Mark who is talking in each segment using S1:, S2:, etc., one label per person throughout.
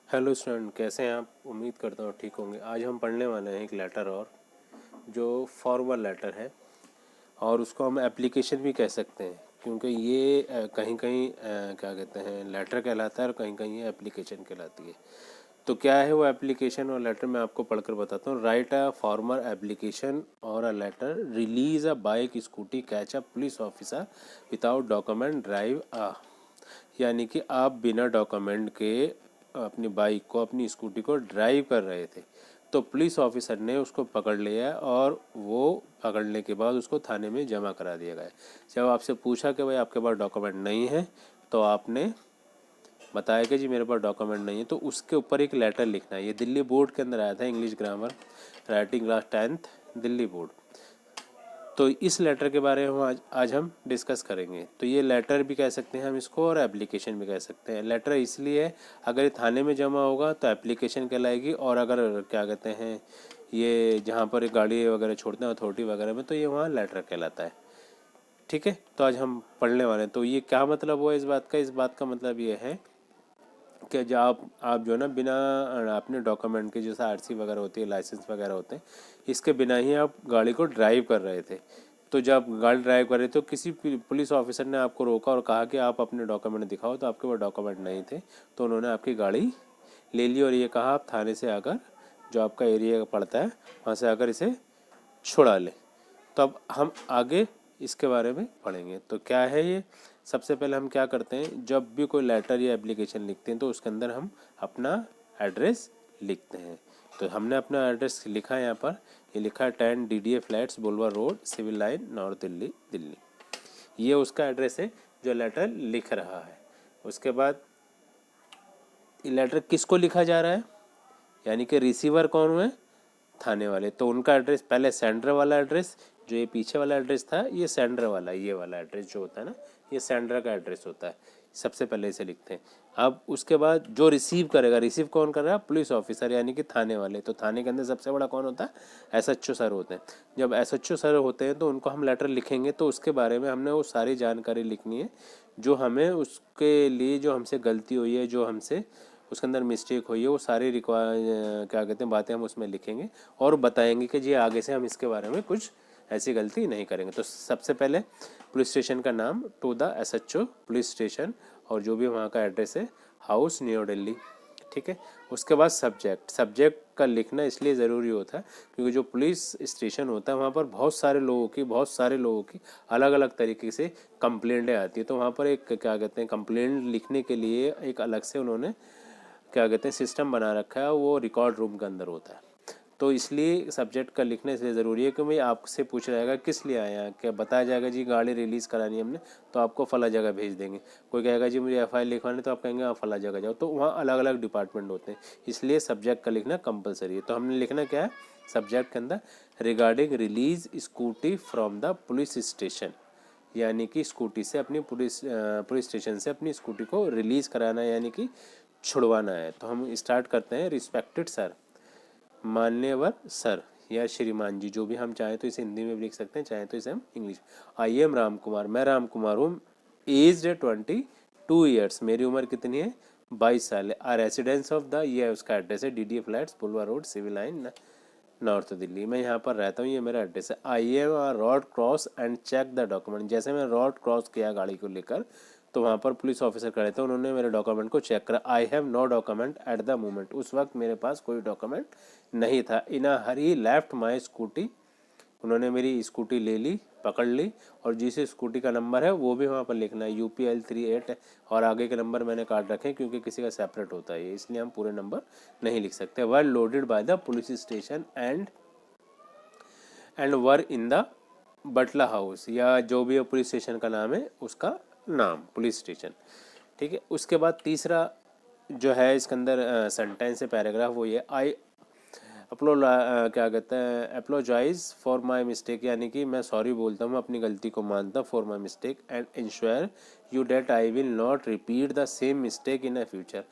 S1: Hello student, कैसे हैं आप? उम्मीद करता हूँ ठीक होंगे। आज हम पढ़ने वाले हैं एक लेटर और जो फॉर्मल लेटर है, और उसको हम एप्लीकेशन भी कह सकते हैं, क्योंकि ये कहीं कहीं क्या कहते हैं, लेटर कहलाता है और कहीं कहीं ये एप्लीकेशन कहलाती है। तो क्या है वो एप्लीकेशन और लेटर, मैं आपको पढ़कर बताता हूँ। राइट अ फॉर्मल एप्लीकेशन और a letter, release a bike, scooty, catch a police officer without document, drive a, यानी कि आप बिना डॉक्यूमेंट के अपनी बाइक को, अपनी स्कूटी को ड्राइव कर रहे थे, तो पुलिस ऑफिसर ने उसको पकड़ लिया और वो पकड़ने के बाद उसको थाने में जमा करा दिया गया। जब आपसे पूछा कि भाई आपके पास डॉक्यूमेंट नहीं है, तो आपने बताया कि जी मेरे पास डॉक्यूमेंट नहीं है, तो उसके ऊपर एक लेटर लिखना है। ये दिल्ली बोर्ड के अंदर आया था, English grammar writing class 10th, Delhi board. तो इस लेटर के बारे में आज हम डिस्कस करेंगे। तो ये लेटर भी कह सकते हैं हम इसको, और एप्लीकेशन भी कह सकते हैं। लेटर इसलिए है, अगर ये थाने में जमा होगा तो एप्लीकेशन कहलाएगी, और अगर क्या कहते हैं ये जहाँ पर गाड़ी वगैरह छोड़ते हैं अथॉरिटी वगैरह में, तो ये वहाँ लेटर कहलाता है। ठीक है, तो आज हम पढ़ने वाले हैं। तो ये क्या मतलब हुआ इस बात का? इस बात का मतलब ये है कि जब आप जो है ना, बिना अपने डॉक्यूमेंट के, जैसे आरसी वगैरह होती है, लाइसेंस वगैरह होते हैं, इसके बिना ही आप गाड़ी को ड्राइव कर रहे थे। तो जब गाड़ी ड्राइव कर रहे थे तो किसी पुलिस ऑफिसर ने आपको रोका और कहा कि आप अपने डॉक्यूमेंट दिखाओ, तो आपके पास डॉक्यूमेंट नहीं थे, तो उन्होंने आपकी गाड़ी ले ली और ये कहा आप थाने से आकर, जो आपका एरिया पड़ता है वहाँ से आकर इसे छुड़ा लें। तो अब हम आगे इसके बारे में पढ़ेंगे। तो क्या है ये? सबसे पहले हम क्या करते हैं, जब भी कोई लेटर या एप्लीकेशन लिखते हैं तो उसके अंदर हम अपना एड्रेस लिखते हैं। तो हमने अपना एड्रेस लिखा है यहाँ पर, ये लिखा है 10 DDA flats, boulevard road, civil line, north Delhi, Delhi. ये उसका एड्रेस है जो लेटर लिख रहा है। उसके बाद ये लेटर किसको लिखा जा रहा है, यानी कि रिसीवर कौन हुए? थाने वाले। तो उनका एड्रेस, पहले सेंडर वाला एड्रेस, जो ये पीछे वाला एड्रेस था, ये सेंडर वाला, ये वाला एड्रेस जो होता है ना, ये सेंडर का एड्रेस होता है। सबसे पहले इसे लिखते हैं। अब उसके बाद जो रिसीव करेगा, रिसीव कौन कर रहा है? पुलिस ऑफिसर, यानी कि थाने वाले। तो थाने के अंदर सबसे बड़ा कौन होता है? SHO सर होते हैं। जब SHO सर होते हैं तो उनको हम लेटर लिखेंगे, तो उसके बारे में हमने वो सारी जानकारी लिखनी है जो हमें, उसके लिए जो हमसे गलती हुई है, जो हमसे उसके अंदर मिस्टेक हुई है, वो सारी क्या कहते हैं बातें हम उसमें लिखेंगे और बताएंगे कि जी आगे से हम इसके बारे में कुछ ऐसी गलती नहीं करेंगे। तो सबसे पहले पुलिस स्टेशन का नाम, to the SHO police station, और जो भी वहाँ का एड्रेस है, हाउस, न्यू दिल्ली। ठीक है। उसके बाद सब्जेक्ट, सब्जेक्ट का लिखना इसलिए ज़रूरी होता है क्योंकि जो पुलिस स्टेशन होता है वहाँ पर बहुत सारे लोगों की अलग अलग तरीके से कंप्लेंटें आती है। तो वहाँ पर एक क्या कहते हैं, कंप्लेंट लिखने के लिए एक अलग से उन्होंने क्या कहते हैं सिस्टम बना रखा है, वो रिकॉर्ड रूम के अंदर होता है। तो इसलिए सब्जेक्ट का लिखना इसलिए ज़रूरी है कि भाई आपसे पूछ जाएगा किस लिए आए हैं, क्या बताया जाएगा जी गाड़ी रिलीज़ करानी है हमने, तो आपको फला जगह भेज देंगे। कोई कहेगा जी मुझे FIR लिखवानी, तो आप कहेंगे हाँ फला जगह जाओ। तो वहाँ अलग अलग डिपार्टमेंट होते हैं, इसलिए सब्जेक्ट का लिखना कंपलसरी है। तो हमने लिखना क्या है सब्जेक्ट के अंदर? Regarding release scooty from the police station, यानी कि स्कूटी से अपनी पुलिस स्टेशन से अपनी स्कूटी को रिलीज़ कराना है, यानी कि छुड़वाना है। तो हम स्टार्ट करते हैं। रिस्पेक्टेड सर, मान्यवर सर या श्रीमान जी, जो भी हम चाहें तो इसे हिंदी में भी लिख सकते हैं, चाहें तो इसे हम English. I am Ram Kumar, मैं राम कुमार हूँ। एज 22 ईयर्स, मेरी उम्र कितनी है? 22 साल है। आ रेसिडेंस ऑफ द, ये उसका एड्रेस है, DDA flats, boulevard road, civil line, north Delhi. मैं यहाँ पर रहता हूँ, ये मेरा एड्रेस है। I am a road cross and check the document, जैसे मैं रोड क्रॉस किया गाड़ी को लेकर, तो वहाँ पर पुलिस ऑफिसर खड़े थे, उन्होंने मेरे डॉक्यूमेंट को चेक करा। I have no document at the moment, उस वक्त मेरे पास कोई डॉक्यूमेंट नहीं था। इन अ हरी लेफ्ट माई स्कूटी, उन्होंने मेरी स्कूटी ले ली, पकड़ ली, और जिस स्कूटी का नंबर है वो भी वहाँ पर लिखना है, UPL38 है, और आगे के नंबर मैंने काट रखे हैं क्योंकि किसी का सेपरेट होता है, इसलिए हम पूरे नंबर नहीं लिख सकते। Were loaded by the police station and were in the Batla house, या जो भी पुलिस स्टेशन का नाम है उसका नाम, पुलिस स्टेशन। ठीक है। उसके बाद तीसरा जो है इसके अंदर सेंटेंस है, पैराग्राफ, वो ये आई अपलो क्या कहते हैं, अप्लोजाइज फॉर माई मिस्टेक, यानी कि मैं सॉरी बोलता हूँ, अपनी गलती को मानता हूँ, for my mistake, and ensure you that I will not repeat the same mistake in a future.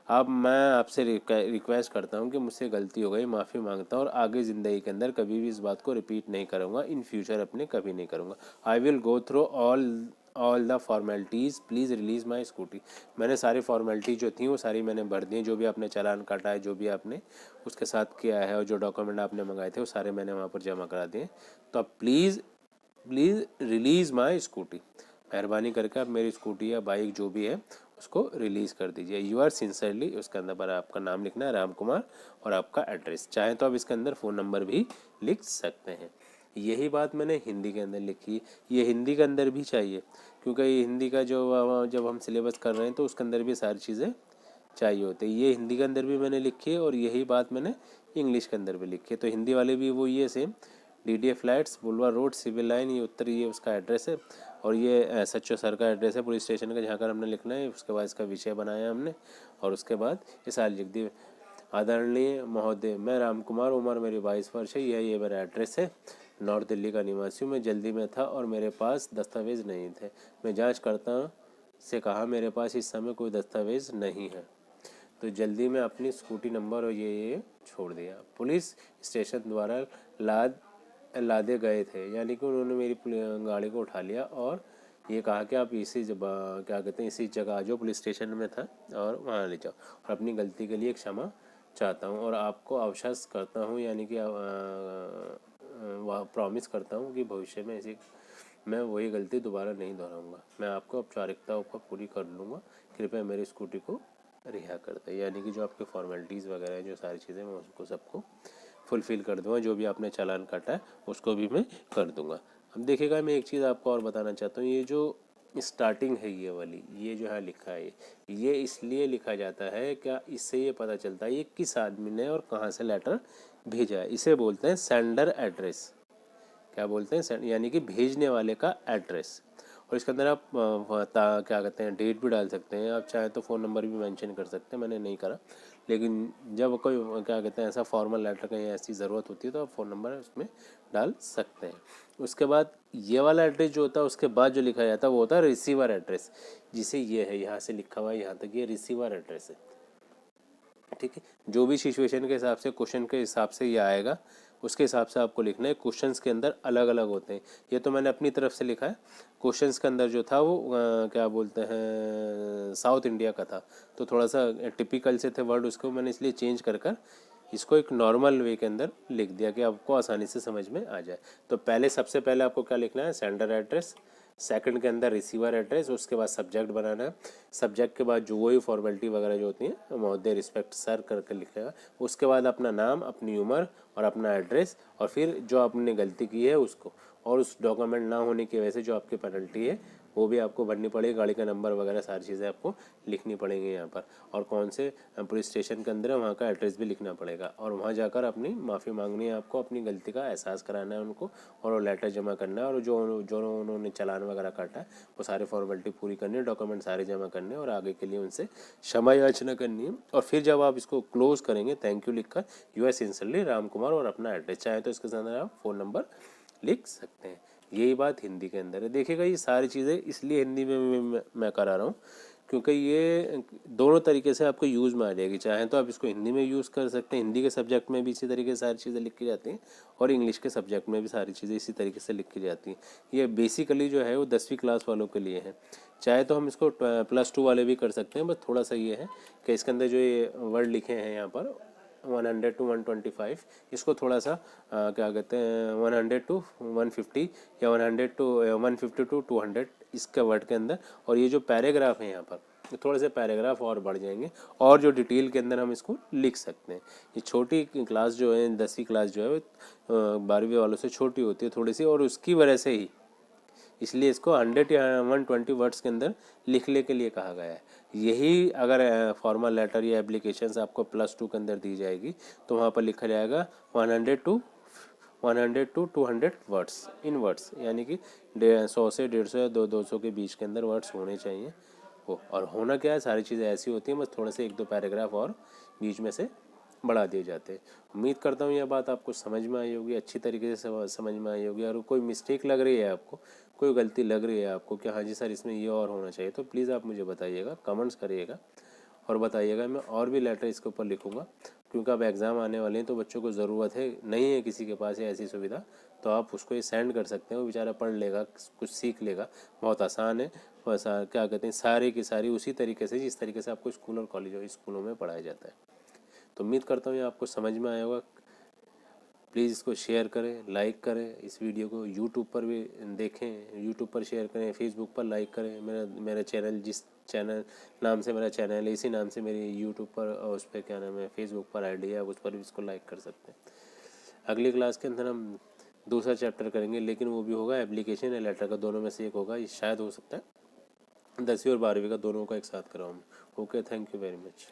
S1: अब मैं आपसे रिक्वेस्ट करता हूँ कि मुझसे गलती हो गई, माफ़ी मांगता हूँ, और आगे ज़िंदगी के अंदर कभी भी इस बात को रिपीट नहीं करूँगा, इन फ्यूचर अपने कभी नहीं करूँगा। I will go through all all the formalities please release my scooty. मैंने सारी फॉर्मेलिटी जो थी वो सारी मैंने भर दी, जो भी आपने चालान काटा है, जो भी आपने उसके साथ किया है और जो डॉक्यूमेंट आपने मंगाए थे वो सारे मैंने वहाँ पर जमा करा दिए। तो आप प्लीज़ रिलीज़ माई स्कूटी, मेहरबानी करके आप मेरी स्कूटी या बाइक जो भी है उसको रिलीज़ कर दीजिए। यू आर सिंसियरली, उसके अंदर पर आपका नाम लिखना है राम कुमार और आपका एड्रेस, चाहे तो आप इसके अंदर फ़ोन नंबर भी लिख सकते हैं। यही बात मैंने हिंदी के अंदर लिखी, ये हिंदी के अंदर भी चाहिए, क्योंकि ये हिंदी का जो जब हम सिलेबस कर रहे हैं तो उसके अंदर भी सारी चीज़ें चाहिए होते हैं। ये हिंदी के अंदर भी मैंने लिखी है और यही बात मैंने इंग्लिश के अंदर भी लिखी है। तो हिंदी वाले भी वो ये same DDA flats, boulevard road, civil line, ये उत्तरी, ये उसका एड्रेस है। और ये SHO सर का एड्रेस है पुलिस स्टेशन का, जहाँ कर हमने लिखना है। उसके बाद इसका विषय बनाया हमने और उसके बाद ये सारी लिख दी। आदरणीय महोदय, मैं राम कुमार, उम्र मेरी 22 वर्ष है, ये मेरा एड्रेस है। नॉर्थ दिल्ली का निवासी हूँ। मैं जल्दी में था और मेरे पास दस्तावेज़ नहीं थे। मैं जांचकर्ता से कहा मेरे पास इस समय कोई दस्तावेज़ नहीं है, तो जल्दी में अपनी स्कूटी नंबर और ये छोड़ दिया। पुलिस स्टेशन द्वारा लादे गए थे, यानी कि उन्होंने मेरी गाड़ी को उठा लिया और ये कहा कि आप इसी क्या कहते हैं इसी जगह आ जाओ, पुलिस स्टेशन में था, और वहाँ ले जाओ और अपनी गलती के लिए क्षमा चाहता हूँ और आपको आश्वस्त करता हूँ, यानी कि प्रॉमिस करता हूँ कि भविष्य में ऐसी मैं वही गलती दोबारा नहीं दोहराऊंगा। मैं आपको औपचारिकताओं को पूरी कर लूँगा, कृपया मेरी स्कूटी को रिहा कर दें। यानी कि जो आपके फॉर्मेलिटीज़ वगैरह हैं, जो सारी चीज़ें, मैं उसको सबको फुलफ़िल कर दूँगा। जो भी आपने चालान काटा है उसको भी मैं कर दूँगा। अब देखिएगा, मैं एक चीज़ आपको और बताना चाहता हूँ। ये जो स्टार्टिंग है ये वाली, ये जो है लिखा है, ये इसलिए लिखा जाता है क्या, इससे ये पता चलता है ये किस आदमी ने और कहाँ से लेटर भेजा है। इसे बोलते हैं सेंडर एड्रेस। क्या बोलते हैं, यानी कि भेजने वाले का एड्रेस। और इसके अंदर आप क्या कहते हैं डेट भी डाल सकते हैं, आप चाहे तो फ़ोन नंबर भी मेंशन कर सकते हैं। मैंने नहीं करा, लेकिन जब कोई क्या कहते हैं ऐसा फॉर्मल लेटर का या ऐसी ज़रूरत होती है तो आप फ़ोन नंबर उसमें डाल सकते हैं। उसके बाद ये वाला एड्रेस जो होता है, उसके बाद जो लिखा जाता है वो होता है रिसीवर एड्रेस, जिसे ये है यहाँ से लिखा हुआ है यहाँ तक, ये रिसीवर एड्रेस है। ठीक है, जो भी सिचुएशन के हिसाब से, क्वेश्चन के हिसाब से ये आएगा, उसके हिसाब से आपको लिखना है। क्वेश्चंस के अंदर अलग अलग होते हैं, ये तो मैंने अपनी तरफ से लिखा है। क्वेश्चंस के अंदर जो था वो क्या बोलते हैं साउथ इंडिया का था, तो थोड़ा सा टिपिकल से थे वर्ड, उसको मैंने इसलिए चेंज कर इसको एक नॉर्मल वे के अंदर लिख दिया कि आपको आसानी से समझ में आ जाए। तो पहले सबसे पहले आपको क्या लिखना है, सेंडर एड्रेस, सेकंड के अंदर रिसीवर एड्रेस, उसके बाद सब्जेक्ट बनाना है, सब्जेक्ट के बाद जो वही फॉर्मेलिटी वगैरह जो होती है महोदय रिस्पेक्ट सर करके लिखेगा, उसके बाद अपना नाम, अपनी उम्र और अपना एड्रेस, और फिर जो आपने गलती की है उसको, और उस डॉक्यूमेंट ना होने की वजह से जो आपकी पेनल्टी है वो भी आपको भरनी पड़ेगी। गाड़ी का नंबर वगैरह सारी चीज़ें आपको लिखनी पड़ेंगी यहाँ पर, और कौन से पुलिस स्टेशन के अंदर है वहाँ का एड्रेस भी लिखना पड़ेगा, और वहाँ जाकर अपनी माफ़ी मांगनी है आपको, अपनी गलती का एहसास कराना है उनको, और वो लेटर जमा करना है, और जो जो उन्होंने चालान वगैरह काटा है वो सारे फॉर्मेलिटी पूरी करनी है, डॉक्यूमेंट सारे जमा करने हैं, और आगे के लिए उनसे क्षमा याचना करनी है। और फिर जब आप इसको क्लोज करेंगे थैंक यू लिखकर, U S sincerely Ram Kumar और अपना एड्रेस, चाहे तो इसके अंदर आप फ़ोन नंबर लिख सकते हैं। यही बात हिंदी के अंदर है। देखिएगा, ये सारी चीज़ें इसलिए हिंदी में मैं करा रहा हूँ क्योंकि ये दोनों तरीके से आपको यूज़ में आ जाएगी। चाहे तो आप इसको हिंदी में यूज़ कर सकते हैं, हिंदी के सब्जेक्ट में भी इसी तरीके से सारी चीज़ें लिखी जाती हैं, और इंग्लिश के सब्जेक्ट में भी सारी चीज़ें इसी तरीके से लिखी जाती हैं। ये बेसिकली जो है वो 10वीं क्लास वालों के लिए है। चाहे तो हम इसको +2 वाले भी कर सकते हैं, बस थोड़ा सा ये है कि इसके अंदर जो ये वर्ड लिखे हैं यहाँ पर 100 to 125, इसको थोड़ा सा क्या कहते हैं 100 to 150 या 100 to 150 to 200 इसके वर्ड के अंदर, और ये जो पैराग्राफ है यहाँ पर थोड़े से पैराग्राफ और बढ़ जाएंगे, और जो डिटेल के अंदर हम इसको लिख सकते हैं। ये छोटी क्लास जो है 10वीं क्लास जो है 12वीं वालों से छोटी होती है थोड़ी सी, और उसकी वजह से ही इसलिए इसको 100 या 120 वर्ड्स के अंदर लिखने के लिए कहा गया है। यही अगर फॉर्मल लेटर या एप्लीकेशंस आपको +2 के अंदर दी जाएगी तो वहाँ पर लिखा जाएगा 100 to 200 वर्ड्स इन वर्ड्स, यानी कि 100 से 150 या 200 के बीच के अंदर वर्ड्स होने चाहिए वो। और होना क्या है, सारी चीज़ें ऐसी होती हैं, बस थोड़े से 1-2 पैराग्राफ और बीच में से बढ़ा दिए जाते हैं। उम्मीद करता हूँ यह बात आपको समझ में आई होगी, अच्छी तरीके से समझ में आई होगी। और कोई मिस्टेक लग रही है आपको, कोई गलती लग रही है आपको कि हाँ जी सर इसमें ये और होना चाहिए, तो प्लीज़ आप मुझे बताइएगा, कमेंट्स करिएगा और बताइएगा। मैं और भी लेटर इसके ऊपर लिखूँगा क्योंकि अब एग्ज़ाम आने वाले हैं तो बच्चों को ज़रूरत है, नहीं है किसी के पास ऐसी सुविधा, तो आप उसको ये सेंड कर सकते हैं, वो बेचारा पढ़ लेगा, कुछ सीख लेगा। बहुत आसान है। बस क्या कहते हैं, सारी की सारी उसी तरीके से जिस तरीके से आपको स्कूल और कॉलेज और स्कूलों में पढ़ाया जाता है। तो उम्मीद करता हूँ ये आपको समझ में आया होगा। प्लीज़ इसको शेयर करें, लाइक करें, इस वीडियो को यूट्यूब पर भी देखें, यूट्यूब पर शेयर करें, फेसबुक पर लाइक करें। मेरा चैनल, जिस चैनल नाम से मेरा चैनल है, इसी नाम से मेरी यूट्यूब पर और उस पर क्या नाम है, फेसबुक पर आईडी है, उस पर भी इसको लाइक कर सकते हैं। अगली क्लास के अंदर हम दूसरा चैप्टर करेंगे, लेकिन वो भी होगा एप्लीकेशन या लेटर का, दोनों में से एक होगा। ये शायद हो सकता है 10वीं और 12वीं का दोनों का एक साथ कराऊँ। Okay, thank you very much.